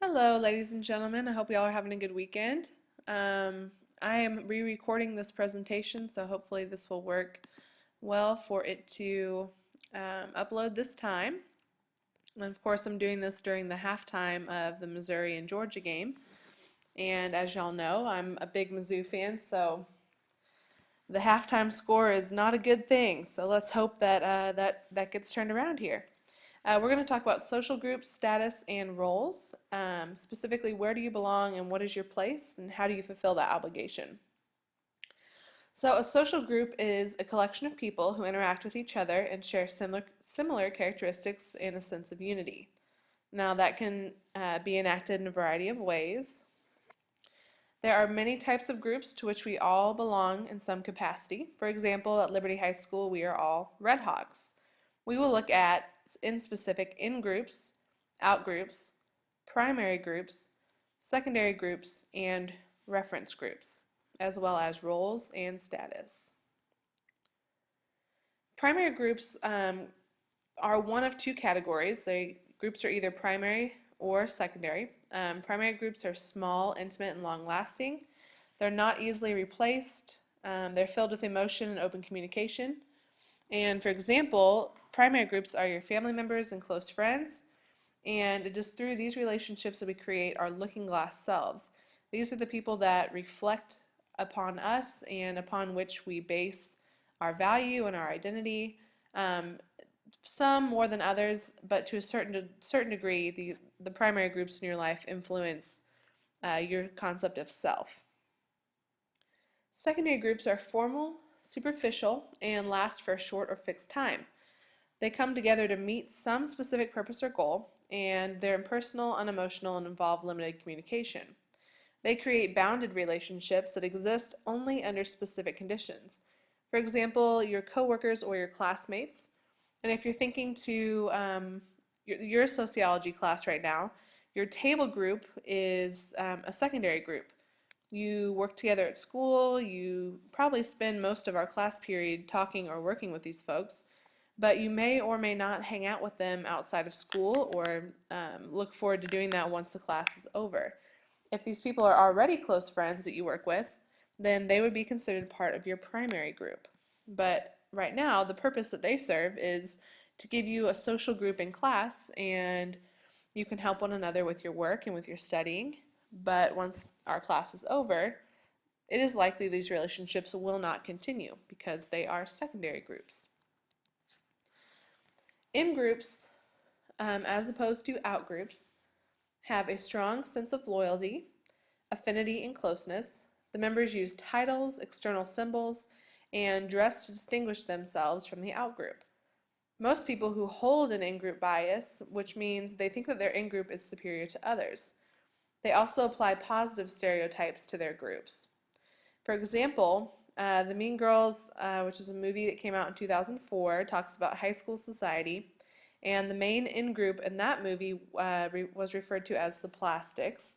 Hello, ladies and gentlemen. I hope you all are having a good weekend. I am re-recording this presentation, so hopefully this will work well for it to upload this time. And of course, I'm doing this during the halftime of the Missouri and Georgia game. And as y'all know, I'm a big Mizzou fan, so the halftime score is not a good thing. So let's hope that that gets turned around here. We're going to talk about social groups, status, and roles. Specifically, where do you belong and what is your place and how do you fulfill that obligation? So a social group is a collection of people who interact with each other and share similar characteristics and a sense of unity. Now that can be enacted in a variety of ways. There are many types of groups to which we all belong in some capacity. For example, at Liberty High School, we are all Red Hawks. We will look at, in specific, in-groups, out-groups, primary groups, secondary groups, and reference groups, as well as roles and status. Primary groups are one of two categories. Groups are either primary or secondary. Primary groups are small, intimate, and long-lasting. They're not easily replaced. They're filled with emotion and open communication. And for example, primary groups are your family members and close friends. And it is through these relationships that we create our looking glass selves. These are the people that reflect upon us and upon which we base our value and our identity. Some more than others, but to a certain degree, the primary groups in your life influence your concept of self. Secondary groups are formal, superficial, and last for a short or fixed time. They come together to meet some specific purpose or goal, and they're impersonal, unemotional, and involve limited communication. They create bounded relationships that exist only under specific conditions. For example, your coworkers or your classmates. And if you're thinking to your sociology class right now, your table group is a secondary group. You work together at school, you probably spend most of our class period talking or working with these folks, but you may or may not hang out with them outside of school or look forward to doing that once the class is over. If these people are already close friends that you work with, then they would be considered part of your primary group. But right now, the purpose that they serve is to give you a social group in class, and you can help one another with your work and with your studying. But once our class is over, it is likely these relationships will not continue because they are secondary groups. In groups, as opposed to out groups, have a strong sense of loyalty, affinity, and closeness. The members use titles, external symbols, and dress to distinguish themselves from the out-group. Most people who hold an in-group bias, which means they think that their in-group is superior to others. They also apply positive stereotypes to their groups. For example, The Mean Girls, which is a movie that came out in 2004, talks about high school society, and the main in-group in that movie was referred to as the Plastics,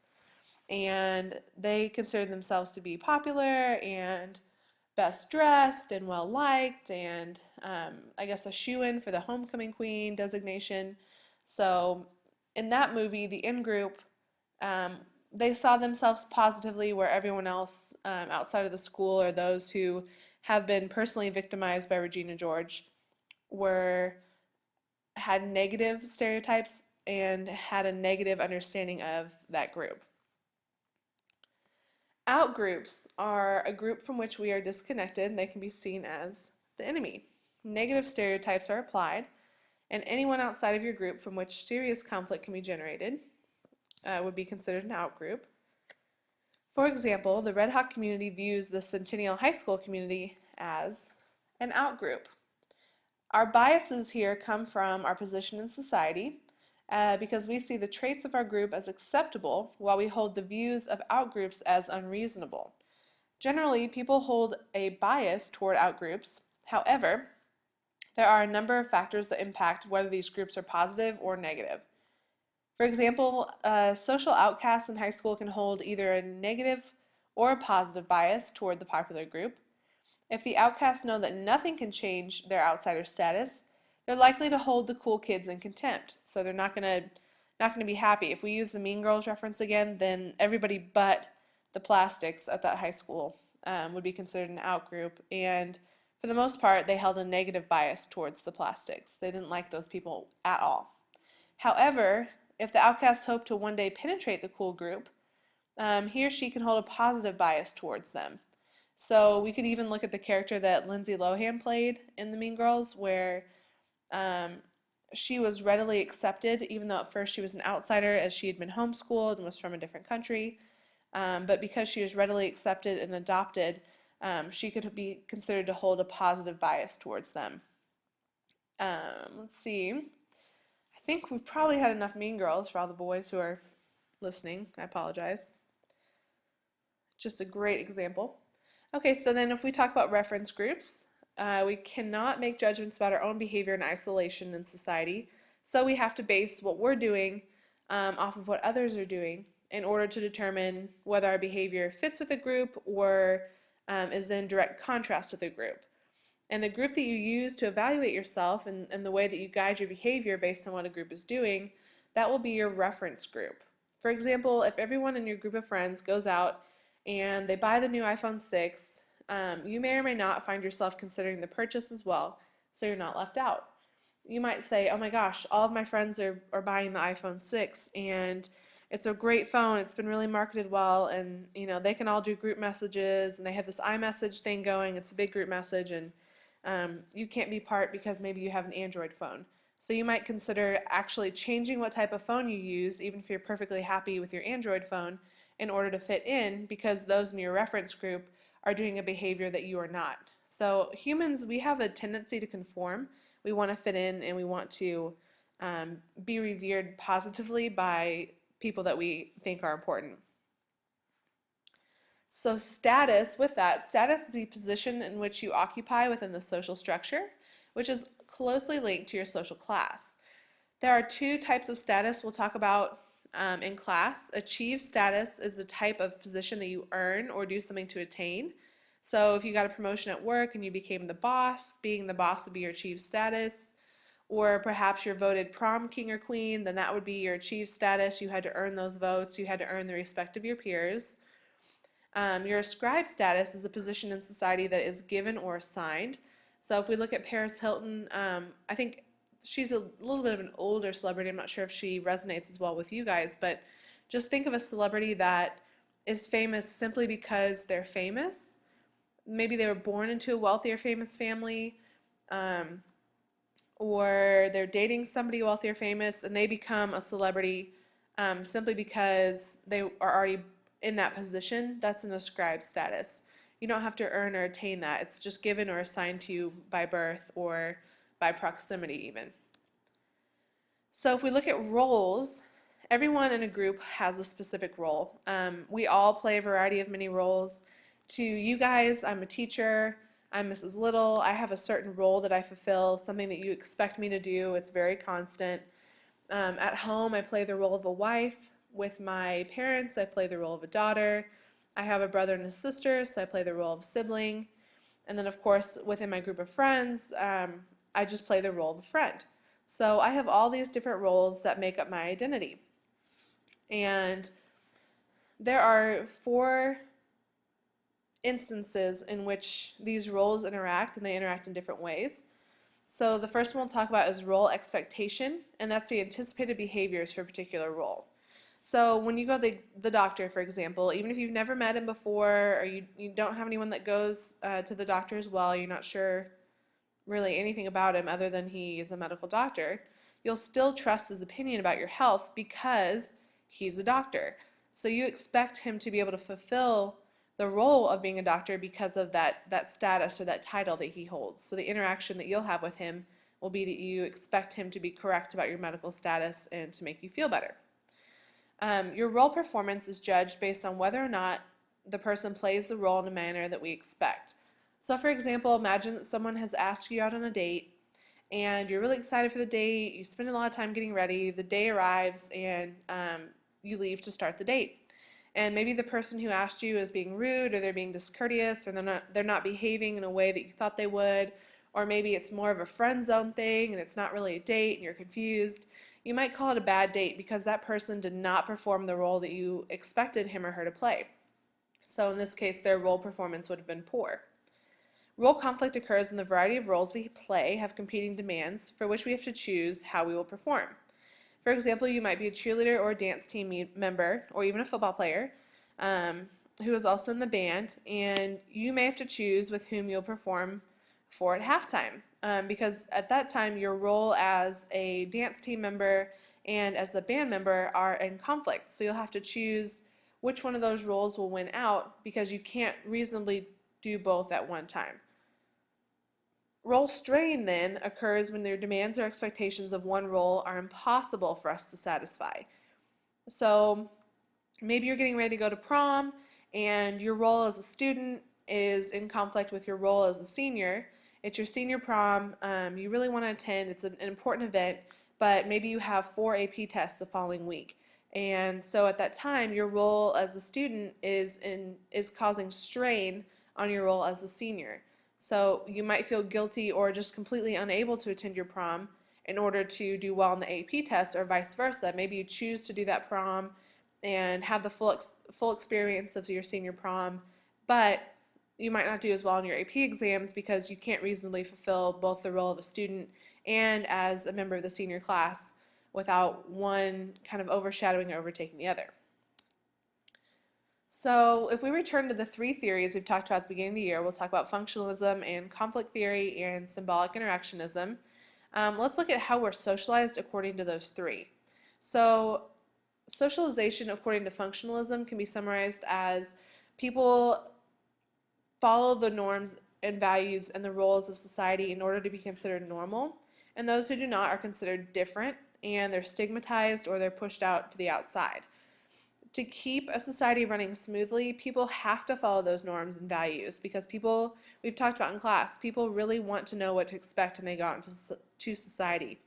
and they considered themselves to be popular and best dressed and well liked, and I guess a shoe-in for the homecoming queen designation. So in that movie, the in-group, they saw themselves positively where everyone else outside of the school or those who have been personally victimized by Regina George had negative stereotypes and had a negative understanding of that group. Outgroups are a group from which we are disconnected, and they can be seen as the enemy. Negative stereotypes are applied, and anyone outside of your group from which serious conflict can be generated would be considered an outgroup. For example, the Red Hawk community views the Centennial High School community as an outgroup. Our biases here come from our position in society, because we see the traits of our group as acceptable while we hold the views of outgroups as unreasonable. Generally, people hold a bias toward outgroups. However, there are a number of factors that impact whether these groups are positive or negative. For example, social outcasts in high school can hold either a negative or a positive bias toward the popular group. If the outcasts know that nothing can change their outsider status, they're likely to hold the cool kids in contempt. So they're not going to not going to be happy. If we use the Mean Girls reference again, then everybody but the plastics at that high school would be considered an out group. And for the most part, they held a negative bias towards the plastics. They didn't like those people at all. However, if the outcast hoped to one day penetrate the cool group, he or she can hold a positive bias towards them. So we could even look at the character that Lindsay Lohan played in The Mean Girls, where um, she was readily accepted, even though at first she was an outsider as she had been homeschooled and was from a different country. But because she was readily accepted and adopted, she could be considered to hold a positive bias towards them. Let's see. I think we've probably had enough Mean Girls for all the boys who are listening. I apologize. Just a great example. Okay, so then if we talk about reference groups, we cannot make judgments about our own behavior in isolation in society, so we have to base what we're doing off of what others are doing in order to determine whether our behavior fits with a group or is in direct contrast with a group. And the group that you use to evaluate yourself and the way that you guide your behavior based on what a group is doing, that will be your reference group. For example, if everyone in your group of friends goes out and they buy the new iPhone 6, you may or may not find yourself considering the purchase as well, so you're not left out. You might say, oh my gosh, all of my friends are buying the iPhone 6 and it's a great phone, it's been really marketed well, and they can all do group messages and they have this iMessage thing going, it's a big group message, and you can't be part because maybe you have an Android phone. So you might consider actually changing what type of phone you use, even if you're perfectly happy with your Android phone, in order to fit in, because those in your reference group are doing a behavior that you are not. So humans, we have a tendency to conform. We want to fit in and we want to be revered positively by people that we think are important. So status, with that, status is the position in which you occupy within the social structure, which is closely linked to your social class. There are two types of status we'll talk about in class. Achieved status is the type of position that you earn or do something to attain. So if you got a promotion at work and you became the boss, being the boss would be your achieved status. Or perhaps you're voted prom king or queen, then that would be your achieved status. You had to earn those votes, you had to earn the respect of your peers. Your ascribed status is a position in society that is given or assigned. So if we look at Paris Hilton, I think she's a little bit of an older celebrity. I'm not sure if she resonates as well with you guys, but just think of a celebrity that is famous simply because they're famous. Maybe they were born into a wealthy or famous family, or they're dating somebody wealthy or famous, and they become a celebrity simply because they are already in that position. That's an ascribed status. You don't have to earn or attain that. It's just given or assigned to you by birth or by proximity even. So if we look at roles, everyone in a group has a specific role. We all play a variety of many roles. To you guys, I'm a teacher, I'm Mrs. Little, I have a certain role that I fulfill, something that you expect me to do, it's very constant. At home, I play the role of a wife. With my parents, I play the role of a daughter. I have a brother and a sister, so I play the role of a sibling. And then, of course, within my group of friends, I just play the role of a friend. So I have all these different roles that make up my identity. And there are 4 instances in which these roles interact, and they interact in different ways. So the first one we'll talk about is role expectation, and that's the anticipated behaviors for a particular role. So when you go to the doctor, for example, even if you've never met him before, or you don't have anyone that goes to the doctor as well, you're not sure really anything about him other than he is a medical doctor, you'll still trust his opinion about your health because he's a doctor. So you expect him to be able to fulfill the role of being a doctor because of that status or that title that he holds. So the interaction that you'll have with him will be that you expect him to be correct about your medical status and to make you feel better. Your role performance is judged based on whether or not the person plays the role in a manner that we expect. So for example, imagine that someone has asked you out on a date and you're really excited for the date, you spend a lot of time getting ready, the day arrives, and you leave to start the date. And maybe the person who asked you is being rude, or they're being discourteous, or they're not behaving in a way that you thought they would, or maybe it's more of a friend zone thing and it's not really a date and you're confused. You might call it a bad date because that person did not perform the role that you expected him or her to play. So in this case, their role performance would have been poor. Role conflict occurs when the variety of roles we play have competing demands for which we have to choose how we will perform. For example, you might be a cheerleader or a dance team member, or even a football player, who is also in the band, and you may have to choose with whom you'll perform for at halftime, because at that time your role as a dance team member and as a band member are in conflict. So you'll have to choose which one of those roles will win out because you can't reasonably do both at one time. Role strain then occurs when their demands or expectations of one role are impossible for us to satisfy. So maybe you're getting ready to go to prom and your role as a student is in conflict with your role as a senior. It's your senior prom, you really want to attend, it's an important event, but maybe you have 4 AP tests the following week. And so at that time, your role as a student is causing strain on your role as a senior. So you might feel guilty or just completely unable to attend your prom in order to do well in the AP test, or vice versa. Maybe you choose to do that prom and have the full experience of your senior prom, but you might not do as well in your AP exams because you can't reasonably fulfill both the role of a student and as a member of the senior class without one kind of overshadowing or overtaking the other. So if we return to the 3 theories we've talked about at the beginning of the year, we'll talk about functionalism and conflict theory and symbolic interactionism. Let's look at how we're socialized according to those 3. So socialization according to functionalism can be summarized as people follow the norms and values and the roles of society in order to be considered normal, and those who do not are considered different and they're stigmatized or they're pushed out to the outside. To keep a society running smoothly, people have to follow those norms and values because people, we've talked about in class, people really want to know what to expect when they go out into society.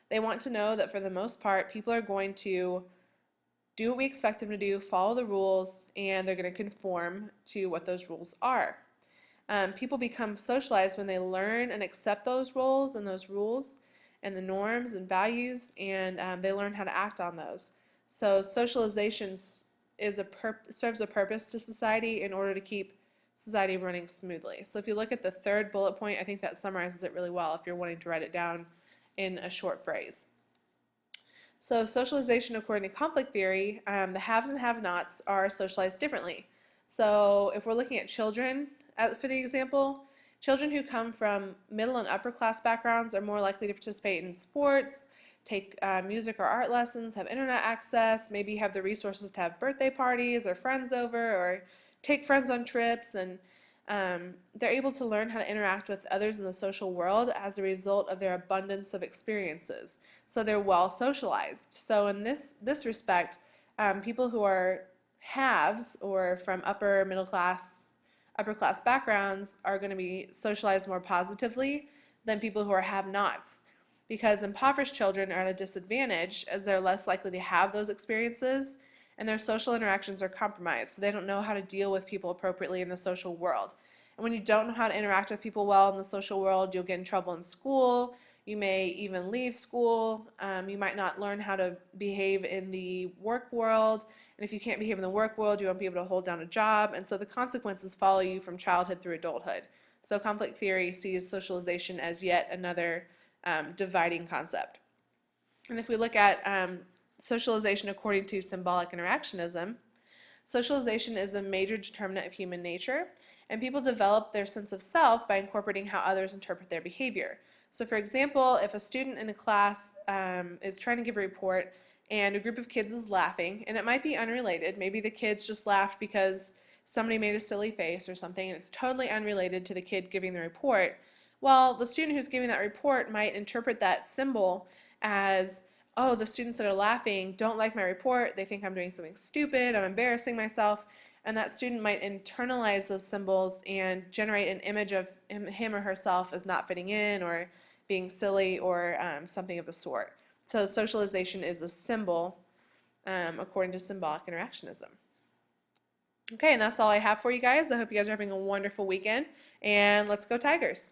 They want to know that for the most part, people are going to do what we expect them to do, follow the rules, and they're going to conform to what those rules are. People become socialized when they learn and accept those roles and those rules and the norms and values, and they learn how to act on those. So socialization serves a purpose to society in order to keep society running smoothly. So if you look at the 3rd bullet point, I think that summarizes it really well if you're wanting to write it down in a short phrase. So socialization according to conflict theory, the haves and have-nots are socialized differently. So if we're looking at children for the example, children who come from middle and upper class backgrounds are more likely to participate in sports, take music or art lessons, have internet access, maybe have the resources to have birthday parties or friends over or take friends on trips, and they're able to learn how to interact with others in the social world as a result of their abundance of experiences. So they're well socialized. So in this respect, people who are haves or from upper class backgrounds are going to be socialized more positively than people who are have-nots, because impoverished children are at a disadvantage as they're less likely to have those experiences and their social interactions are compromised. So they don't know how to deal with people appropriately in the social world. And when you don't know how to interact with people well in the social world, you'll get in trouble in school. You may even leave school. You might not learn how to behave in the work world. And if you can't behave in the work world, you won't be able to hold down a job. And so the consequences follow you from childhood through adulthood. So conflict theory sees socialization as yet another dividing concept. And if we look at socialization according to symbolic interactionism, socialization is a major determinant of human nature, and people develop their sense of self by incorporating how others interpret their behavior. So for example, if a student in a class is trying to give a report and a group of kids is laughing, and it might be unrelated, maybe the kids just laughed because somebody made a silly face or something, and it's totally unrelated to the kid giving the report, well, the student who's giving that report might interpret that symbol as, oh, the students that are laughing don't like my report, they think I'm doing something stupid, I'm embarrassing myself, and that student might internalize those symbols and generate an image of him or herself as not fitting in or being silly or something of the sort. So socialization is a symbol according to symbolic interactionism. Okay, and that's all I have for you guys. I hope you guys are having a wonderful weekend, and let's go Tigers!